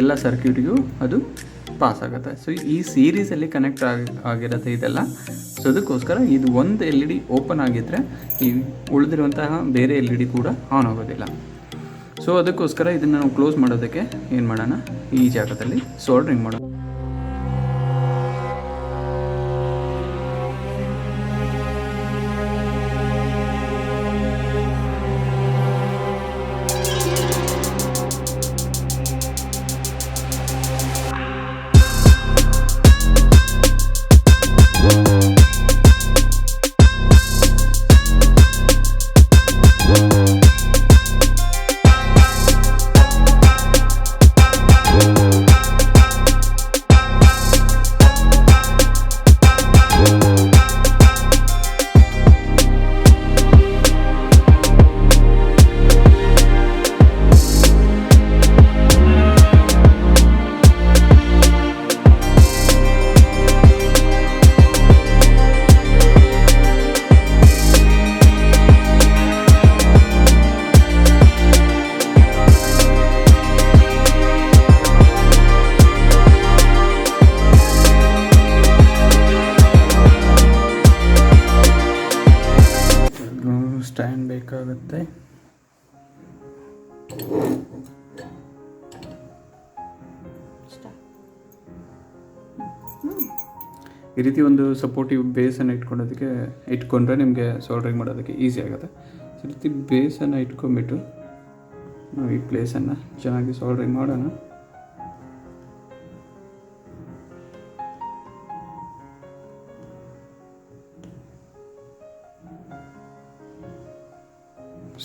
ಎಲ್ಲ ಸರ್ಕ್ಯೂಟ್ಗೂ ಅದು ಪಾಸ್ ಆಗುತ್ತೆ. ಸೊ ಈ ಸೀರೀಸಲ್ಲಿ ಕನೆಕ್ಟ್ ಆಗಿರುತ್ತೆ ಇದೆಲ್ಲ. ಸೊ ಅದಕ್ಕೋಸ್ಕರ ಇದು ಒಂದು LED ಓಪನ್ ಆಗಿದ್ದರೆ ಈ ಉಳಿದಿರುವಂತಹ ಬೇರೆ LED ಕೂಡ ಆನ್ ಆಗೋದಿಲ್ಲ. ಸೊ ಅದಕ್ಕೋಸ್ಕರ ಇದನ್ನು ನಾವು ಕ್ಲೋಸ್ ಮಾಡೋದಕ್ಕೆ ಏನು ಮಾಡೋಣ, ಈ ಜಾಗದಲ್ಲಿ ಸೋಲ್ಡ್ರಿಂಗ್ ಮಾಡೋಣ. ಸ್ಟ್ಯಾಂಡ್ ಬೇಕಾಗುತ್ತೆ. ಈ ರೀತಿ ಒಂದು ಸಪೋರ್ಟಿವ್ ಬೇಸನ್ನು ಇಟ್ಕೊಂಡ್ರೆ ನಿಮಗೆ ಸೋಲ್ಡ್ರಿಂಗ್ ಮಾಡೋದಕ್ಕೆ ಈಸಿ ಆಗುತ್ತೆ. ಈ ರೀತಿ ಬೇಸನ್ನು ಇಟ್ಕೊಂಡ್ಬಿಟ್ಟು ನಾವು ಈ ಪ್ಲೇಸನ್ನು ಚೆನ್ನಾಗಿ ಸೋಲ್ಡ್ರಿಂಗ್ ಮಾಡೋಣ.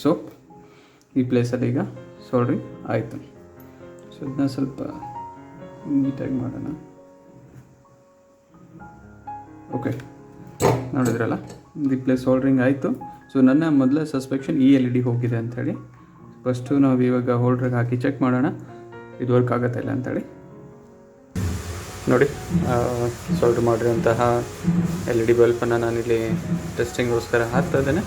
ಸೊ ಈ ಪ್ಲೇಸಲ್ಲಿ ಈಗ ಸೋಲ್ಡ್ರಿಂಗ್ ಆಯಿತು. ಸೊ ಇದನ್ನ ಸ್ವಲ್ಪ ನೀಟಾಗಿ ಮಾಡೋಣ. ಓಕೆ, ನೋಡಿದ್ರಲ್ಲ, ಈ ಪ್ಲೇಸ್ ಸೋಲ್ಡ್ರಿಂಗ್ ಆಯಿತು. ಸೊ ನನ್ನ ಮೊದಲ ಸಸ್ಪೆಕ್ಷನ್ ಈ LED ಹೋಗಿದೆ ಅಂಥೇಳಿ. ಫಸ್ಟು ನಾವು ಇವಾಗ ಹೋಲ್ಡ್ರಿಗೆ ಹಾಕಿ ಚೆಕ್ ಮಾಡೋಣ ಇದು ವರ್ಕ್ ಆಗುತ್ತೆ ಇಲ್ಲ ಅಂಥೇಳಿ. ನೋಡಿ, ಸೋಲ್ಡ್ರ್ ಮಾಡಿರೋಂತಹ LED ಬಲ್ಪನ್ನು ನಾನಿಲ್ಲಿ ಟೆಸ್ಟಿಂಗ್ಗೋಸ್ಕರ ಹಾಕ್ತಾ ಇದ್ದೇನೆ.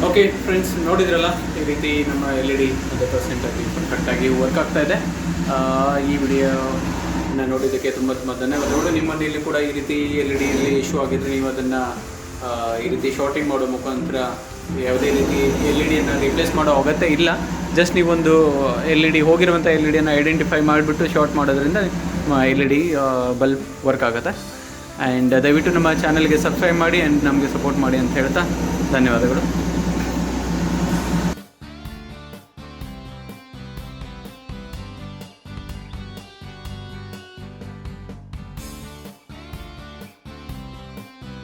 ಓಕೆ ಫ್ರೆಂಡ್ಸ್, ನೋಡಿದ್ರಲ್ಲ, ಈ ರೀತಿ ನಮ್ಮ LED 100% ಪರ್ಫೆಕ್ಟಾಗಿ ವರ್ಕ್ ಆಗ್ತಾ ಇದೆ. ಈ ವಿಡಿಯೋನ ನೋಡಿದ್ದಕ್ಕೆ ತುಂಬ ಧನ್ಯವಾದಗಳು. ನಿಮ್ಮ ಮನೆಯಲ್ಲಿ ಕೂಡ ಈ ರೀತಿ LED ಇಶ್ಯೂ ಆಗಿದ್ದರೆ ನೀವು ಅದನ್ನು ಈ ರೀತಿ ಶಾರ್ಟಿಂಗ್ ಮಾಡೋ ಮುಖಾಂತರ ಯಾವುದೇ ರೀತಿ LED ರಿಪ್ಲೇಸ್ ಮಾಡೋ ಅಗತ್ಯ ಇಲ್ಲ. ಜಸ್ಟ್ ನೀವೊಂದು LED ಹೋಗಿರುವಂಥ LEDಯನ್ನು ಐಡೆಂಟಿಫೈ ಮಾಡಿಬಿಟ್ಟು ಶಾರ್ಟ್ ಮಾಡೋದ್ರಿಂದ LED ಬಲ್ಬ್ ವರ್ಕ್ ಆಗುತ್ತೆ. ಆ್ಯಂಡ್ ದಯವಿಟ್ಟು ನಮ್ಮ ಚಾನಲ್ಗೆ ಸಬ್ಸ್ಕ್ರೈಬ್ ಮಾಡಿ ಆ್ಯಂಡ್ ನಮಗೆ ಸಪೋರ್ಟ್ ಮಾಡಿ ಅಂತ ಹೇಳ್ತಾ ಧನ್ಯವಾದಗಳು.